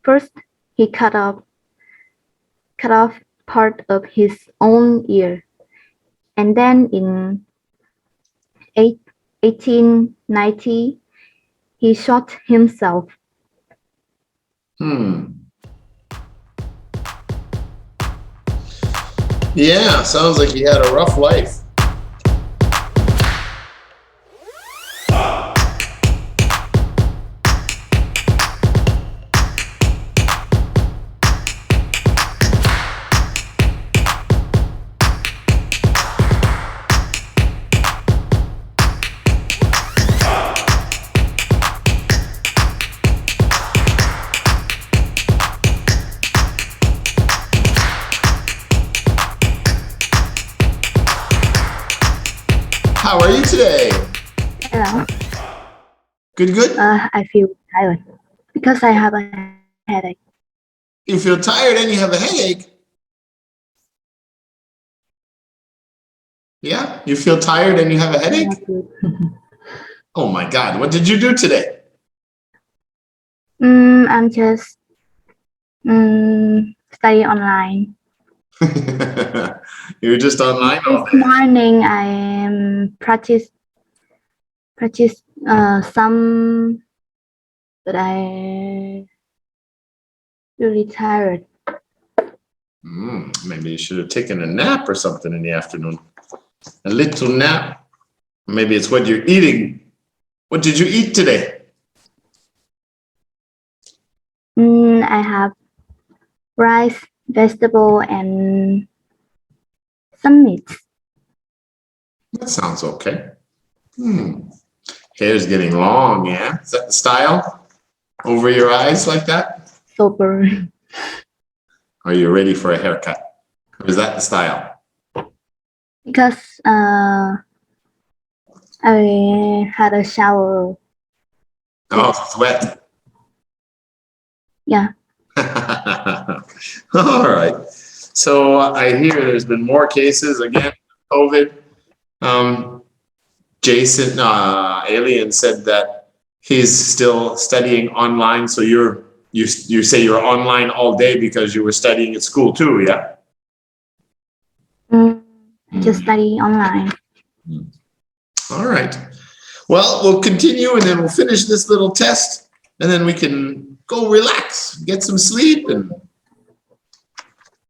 First, he cut off part of his own ear, and then in 1890, he shot himself. Yeah, sounds like he had a rough life. How are you today? Hello. Good? I feel tired because I have a headache. You feel tired and you have a headache? Yeah, you feel tired and you have a headache? Oh my God, what did you do today? I'm just study online. You're just online all This day? morning I practice some, but I really tired. Maybe you should have taken a nap or something in the afternoon. A little nap. Maybe it's what you're eating. What did you eat today? I have rice, vegetable, and some meat. That sounds okay. Hair's getting long, yeah? Is that the style? Over your eyes like that? Super. Are you ready for a haircut? Or is that the style? Because I had a shower. Oh, it's wet. Yeah. All right. So I hear there's been more cases again, COVID. Jason, Alien said that he's still studying online. So you say you're online all day because you were studying at school too, yeah? Just study online. All right. Well, we'll continue and then we'll finish this little test and then we can go relax, get some sleep,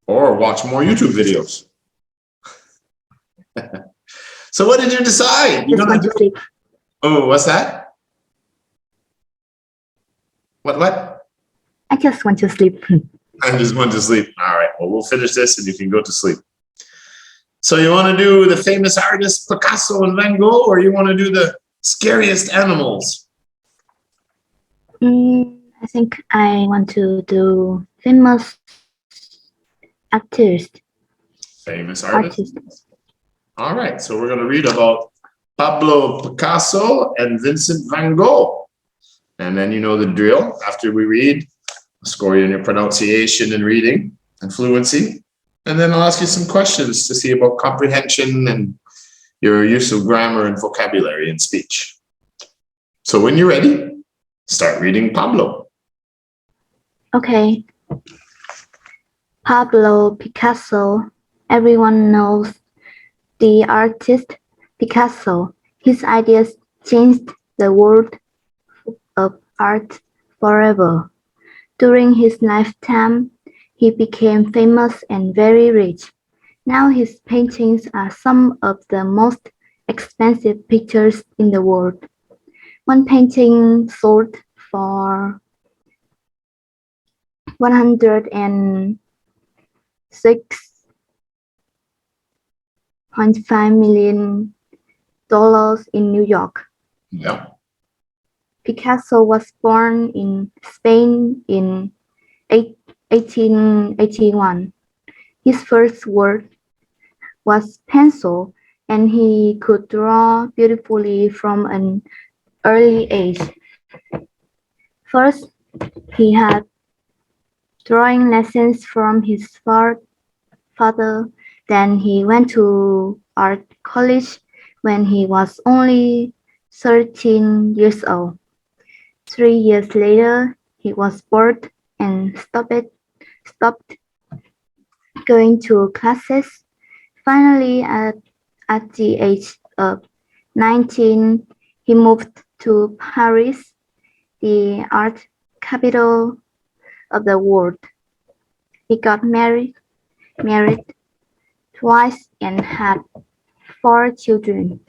or watch more YouTube videos. So what did you decide? You're gonna do? Sleep. Oh, what's that? What? I just want to sleep. I just want to sleep. All right. Well, we'll finish this and you can go to sleep. So you want to do the famous artists Picasso and Van Gogh, or you want to do the scariest animals? I think I want to do famous artists. Famous artists. All right. So we're going to read about Pablo Picasso and Vincent Van Gogh. And then you know the drill. After we read, I'll score you in your pronunciation and reading and fluency. And then I'll ask you some questions to see about comprehension and your use of grammar and vocabulary in speech. So when you're ready, start reading Pablo. Okay. Pablo Picasso. Everyone knows the artist Picasso. His ideas changed the world of art forever. During his lifetime, he became famous and very rich. Now his paintings are some of the most expensive pictures in the world. One painting sold for $106.5 million in New York. Yeah. Picasso was born in Spain in 1881. His first work was pencil, and he could draw beautifully from an early age. First, he had drawing lessons from his father. Then he went to art college when he was only 13 years old. 3 years later, he was bored and stopped going to classes. Finally, at the age of 19, he moved to Paris, the art capital of the world. He got married twice and had 4 children.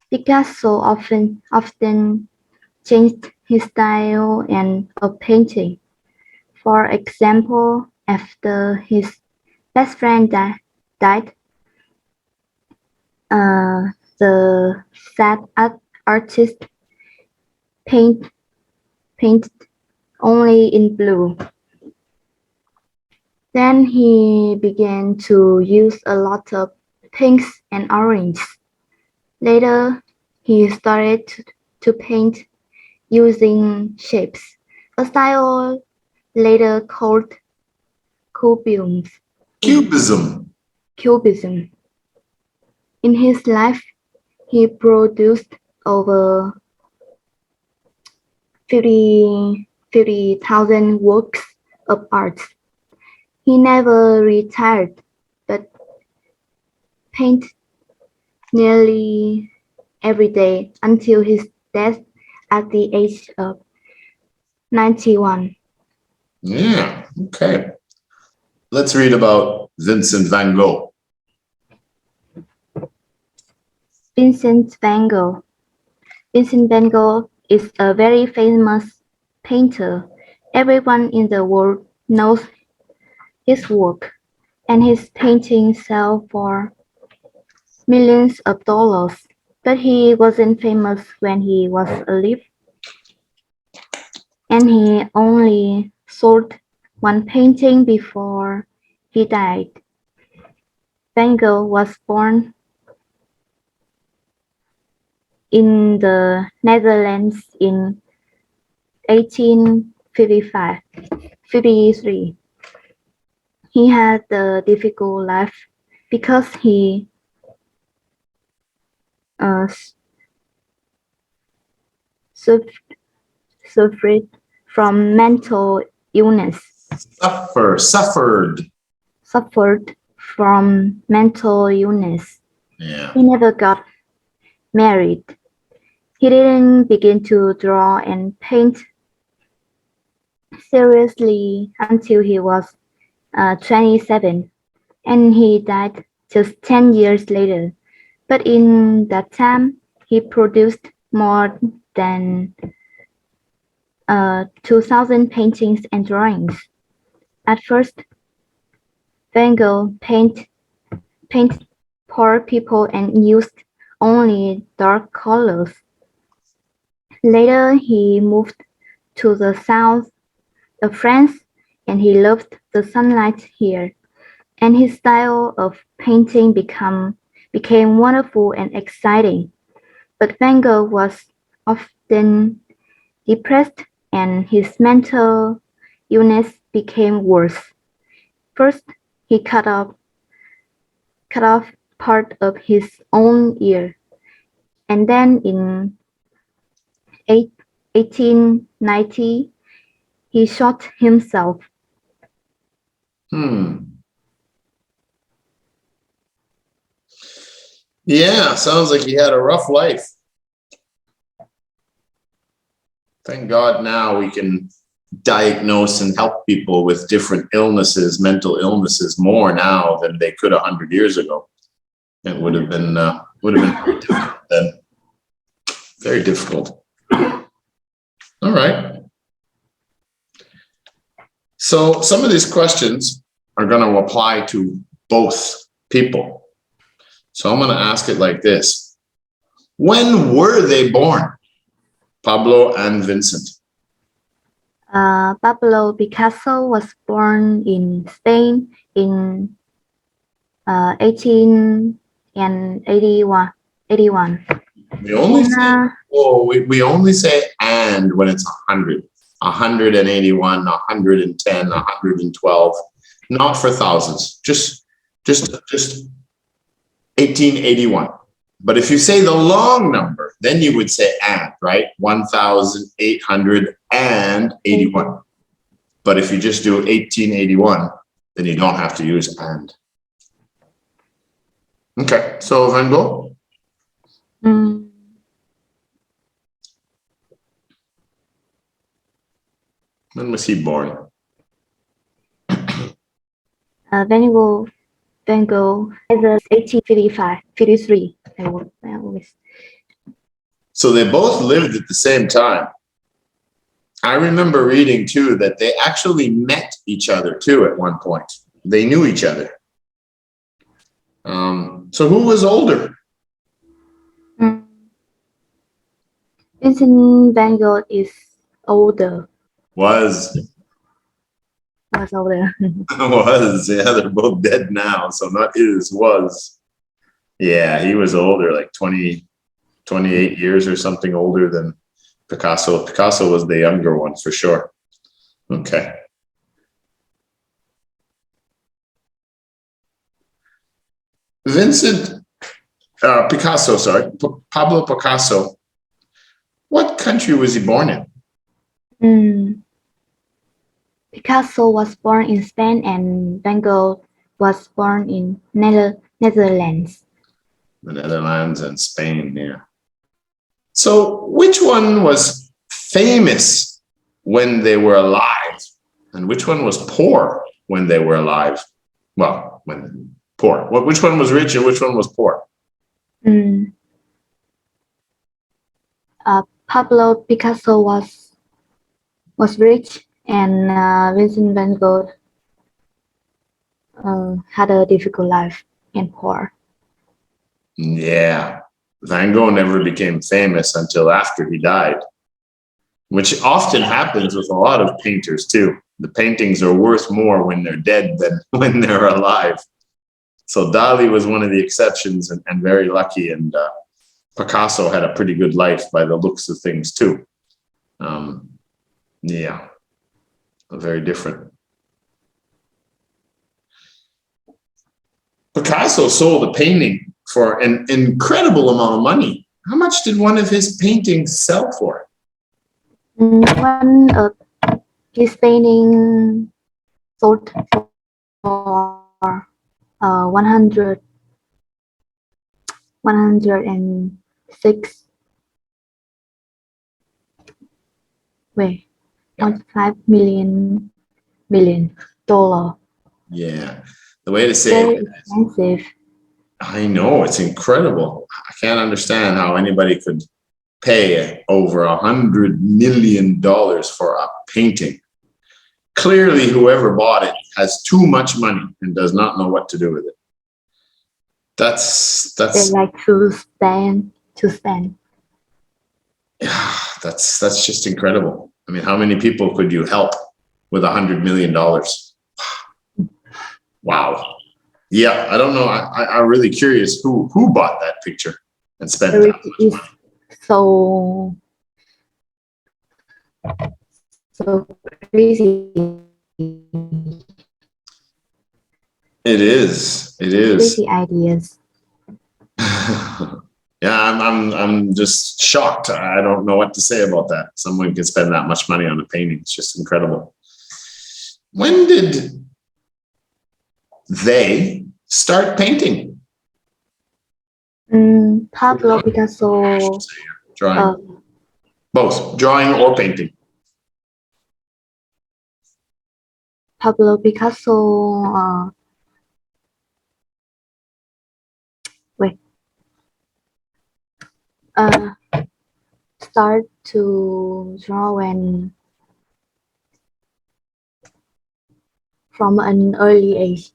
Picasso often changed his style of painting. For example, after his best friend died, the sad artist painted only in blue. Then he began to use a lot of pinks and oranges. Later, he started to paint using shapes, a style later called Cubism. Cubism. In his life, he produced over 50,000 works of art. He never retired, but painted nearly every day until his death at the age of 91. Yeah, okay. Let's read about Vincent van Gogh. Vincent van Gogh. Vincent van Gogh is a very famous painter. Everyone in the world knows his work, and his paintings sell for millions of dollars. But he wasn't famous when he was alive, and he only sold one painting before he died. Van Gogh was born in the Netherlands in 1853. He had a difficult life because he suffered from mental illness. Suffered From mental illness. Yeah. He never got married. He didn't begin to draw and paint seriously until he was 27, and he died just 10 years later. But in that time, he produced more than 2,000 paintings and drawings. At first, Van Gogh painted poor people and used only dark colors. Later, he moved to the south of France, and he loved the sunlight here, and his style of painting became wonderful and exciting. But Van Gogh was often depressed, and his mental illness became worse. First, he cut off part of his own ear, and then in 1890, he shot himself. Yeah, sounds like he had a rough life. Thank God now we can diagnose and help people with different illnesses, mental illnesses, more now than they could 100 years ago. It would have been very difficult then. Very difficult. All right. So some of these questions are going to apply to both people. So I'm going to ask it like this. When were they born, Pablo and Vincent? Pablo Picasso was born in Spain in 1881. We only say and when it's 100, 181, 110, 112, not for thousands, just 1881. But if you say the long number, then you would say and, right? 1,881. But if you just do 1881, then you don't have to use and. Okay, so Van Gogh. Mm, When was he born? Van Gogh is 1855, 53. So they both lived at the same time. I remember reading too that they actually met each other too at one point. They knew each other. So who was older? Vincent Van Gogh is older. Was older. Was, yeah, they're both dead now. So not is, was. Yeah, he was older, like 20, 28 years or something older than Picasso. Picasso was the younger one for sure. Okay. Picasso, sorry, Pablo Picasso. What country was he born in? Picasso was born in Spain and Van Gogh was born in Netherlands. The Netherlands and Spain, yeah. So which one was famous when they were alive and which one was poor when they were alive? Well, when poor. Which one was rich and which one was poor? Pablo Picasso was rich and Vincent Van Gogh had a difficult life and poor. Yeah, Van Gogh never became famous until after he died, which often happens with a lot of painters too. The paintings are worth more when they're dead than when they're alive. So Dali was one of the exceptions and very lucky, and Picasso had a pretty good life by the looks of things too. Yeah, very different. Picasso sold a painting for an incredible amount of money. How much did one of his paintings sell for? One of his paintings sold for 106 $1.5 million. Yeah, the way to say very expensive. I know, it's incredible. I can't understand how anybody could pay over $100 million for a painting. Clearly, whoever bought it has too much money and does not know what to do with it. That's they like to spend. Yeah, that's just incredible. I mean, how many people could you help with $100 million? Wow. Yeah, I don't know. I'm really curious who bought that picture and spent that much money. So crazy. It is. Crazy ideas. Yeah, I'm just shocked. I don't know what to say about that. Someone can spend that much money on a painting. It's just incredible. When did they start painting? Pablo Picasso. Drawing. Both drawing or painting. Pablo Picasso. Start to draw from an early age.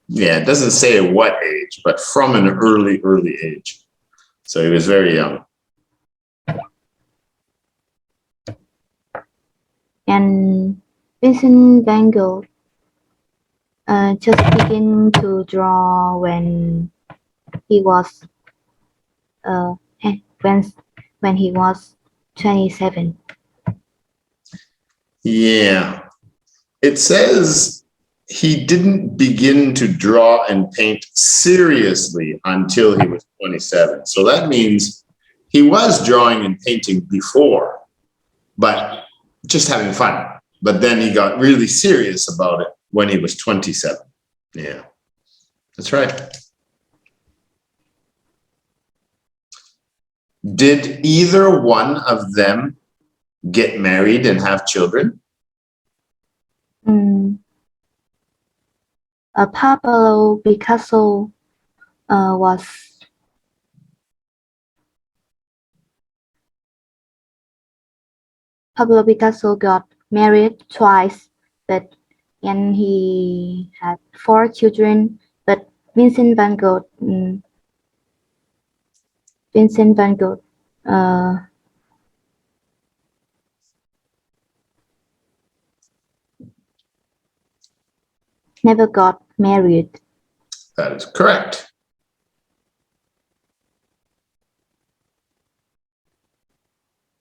Yeah, it doesn't say what age, but from an early age. So he was very young. And Vincent Van Gogh just began to draw when he was when he was 27. Yeah. It says he didn't begin to draw and paint seriously until he was 27. So that means he was drawing and painting before, but just having fun. But then he got really serious about it when he was 27. Yeah, that's right. Did either one of them get married and have children? Pablo Picasso Pablo Picasso got married twice, and he had 4 children. But Vincent van Gogh never got married. That is correct.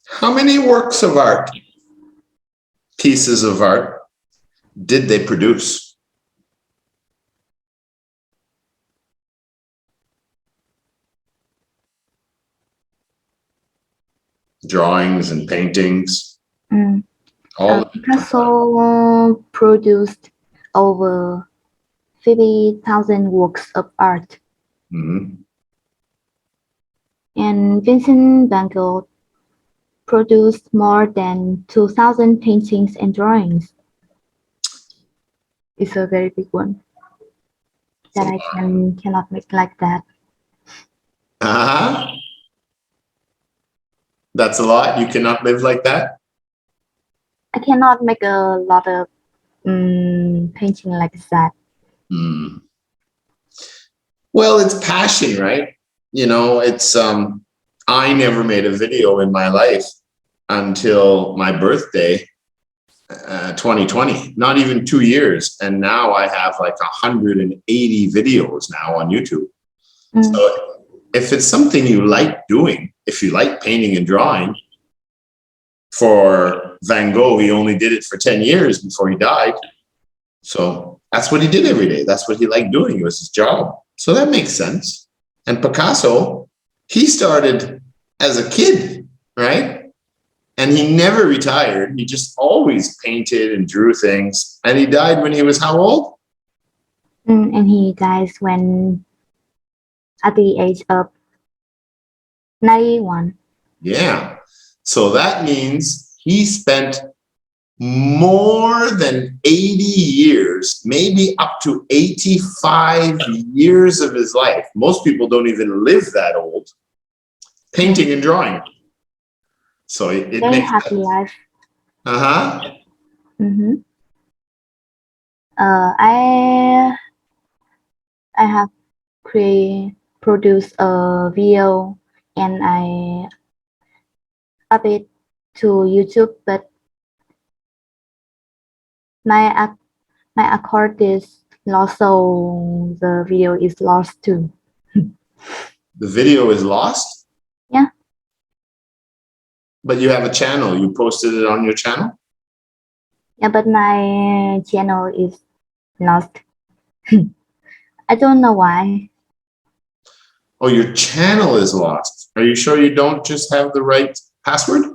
How many works of art, pieces of art, did they produce? Drawings and paintings. Picasso produced over 50,000 works of art. And Vincent van Gogh produced more than 2,000 paintings and drawings. It's a very big one that I cannot make like that. That's a lot. You cannot live like that? I cannot make a lot of painting like that. Well, it's passion, right? You know, it's I never made a video in my life until my birthday, 2020, not even 2 years. And now I have like 180 videos now on YouTube. So if it's something you like doing, if you like painting and drawing, for Van Gogh, he only did it for 10 years before he died. So that's what he did every day. That's what he liked doing. It was his job. So that makes sense. And Picasso, he started as a kid, right? And he never retired. He just always painted and drew things. And he died when he was how old? And he dies at the age of 91. Yeah. So that means he spent more than 80 years, maybe up to 85 years of his life. Most people don't even live that old, painting and drawing. So it very makes happy life. I have produced a video and I up it to YouTube, but my account is lost, so the video is lost too. The video is lost? Yeah. But you have a channel. You posted it on your channel? Yeah, but my channel is lost. I don't know why. Oh, your channel is lost. Are you sure you don't just have the right password?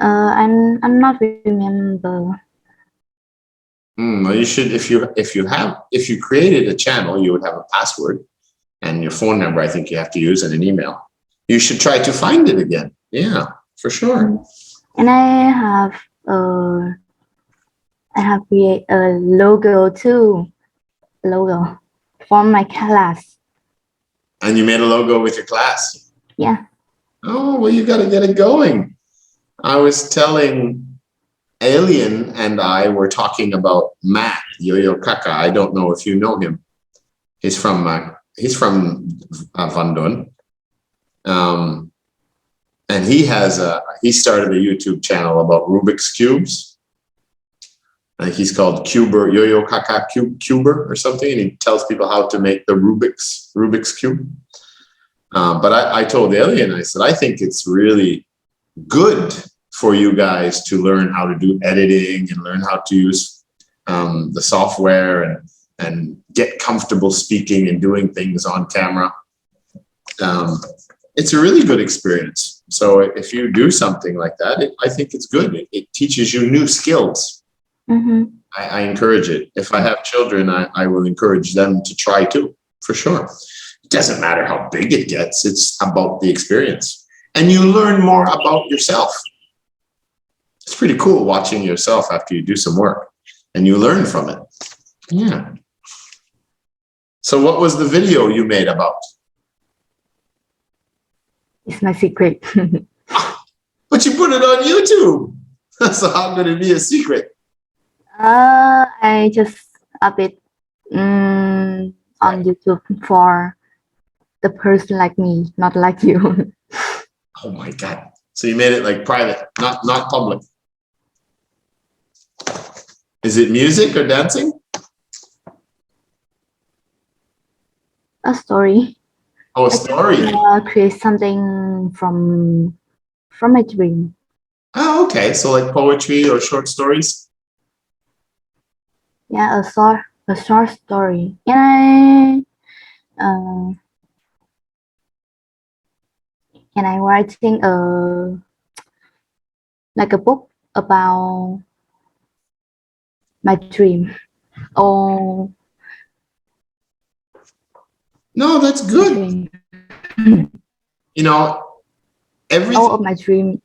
I'm not remember. Well, you should. If you created a channel, you would have a password and your phone number. I think you have to use and an email. You should try to find it again. Yeah, for sure. And I have created a logo too. Logo for my class. And you made a logo with your class? Yeah. Oh, well, you got to get it going. I was telling Alien and I were talking about Matt Yo-Yo Kaka. I don't know if you know him. He's from Van Dun. And he started a YouTube channel about Rubik's Cubes. I think he's called Cuber, Yo-Yo Kaka Cuber or something. And he tells people how to make the Rubik's Cube. But I told Alien, I said, I think it's really good for you guys to learn how to do editing and learn how to use the software and get comfortable speaking and doing things on camera. It's a really good experience. So if you do something like that, I think it's good. It teaches you new skills. I encourage it. If I have children, I will encourage them to try too, for sure. It doesn't matter how big it gets. It's about the experience. And you learn more about yourself. It's pretty cool watching yourself after you do some work and you learn from it. Yeah. So what was the video you made about? It's my secret. But you put it on YouTube. So how could it be a secret? I just up it on YouTube for the person like me, not like you. Oh my God. So you made it like private, not public. Is it music or dancing? A story. Oh, a story. Create something from my dream. Oh, okay. So like poetry or short stories? Yeah, a short story. And I writing like a book about my dream. Oh. No, that's good. You know, everything. All of my dreams.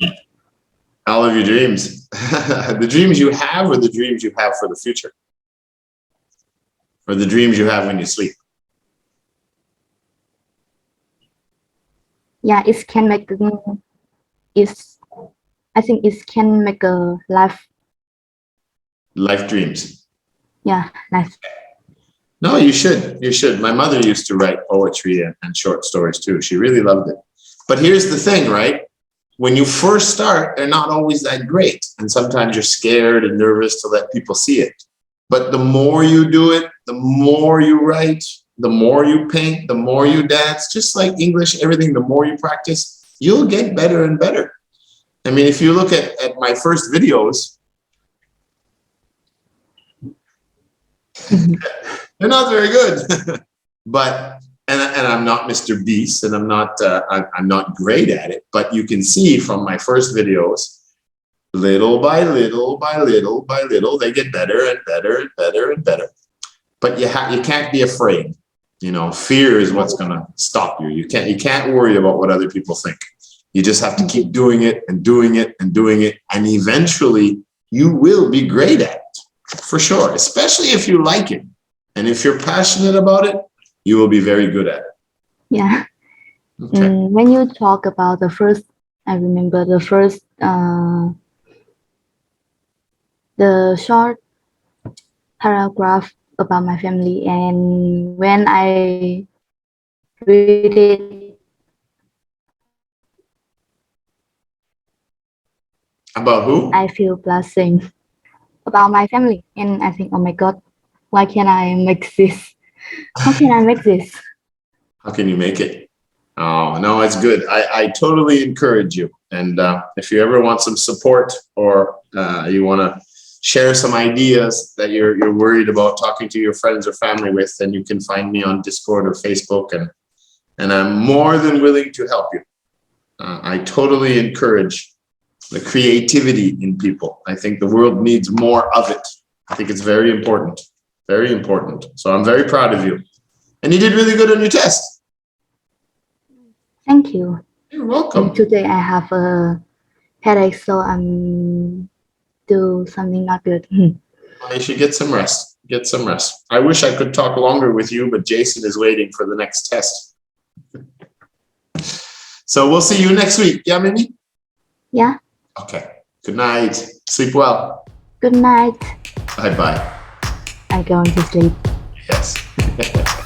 All of your dreams. The dreams you have or the dreams you have for the future? Or the dreams you have when you sleep? Yeah, it can make I think it can make a life dreams. Yeah, life. No, you should. You should. My mother used to write poetry and short stories too. She really loved it. But here's the thing, right? When you first start, they're not always that great. And sometimes you're scared and nervous to let people see it. But the more you do it, the more you write, the more you paint, the more you dance, just like English, everything, the more you practice, you'll get better and better. I mean, if you look at my first videos, they're not very good. But and I'm not Mr. Beast, and I'm not great at it, but you can see from my first videos, little by little by little by little, they get better and better and better and better. But you can't be afraid. You know, fear is what's gonna stop you. You can't worry about what other people think. You just have to keep doing it and doing it and doing it, and eventually you will be great at it, for sure. Especially if you like it, and if you're passionate about it, you will be very good at it. Yeah. Okay. When you talk about the first, I remember the first, the short paragraph about my family, and when I read it. About who? I feel blessing about my family, and I think, oh my God, why can't I make this? How can I make this? How can you make it? Oh, no, it's good. I totally encourage you. And if you ever want some support, or you want to share some ideas that you're worried about talking to your friends or family with, then you can find me on Discord or Facebook, and I'm more than willing to help you. I totally encourage the creativity in people. I think the world needs more of it. I think it's very important. Very important. So I'm very proud of you. And you did really good on your test. Thank you. You're welcome. And today I have a headache, so I'm do something not good. Well, you should get some rest. Get some rest. I wish I could talk longer with you, but Jason is waiting for the next test. So we'll see you next week. Yeah, Mimi? Yeah. Okay. Good night. Sleep well. Good night. Bye-bye. I'm going to sleep. Yes.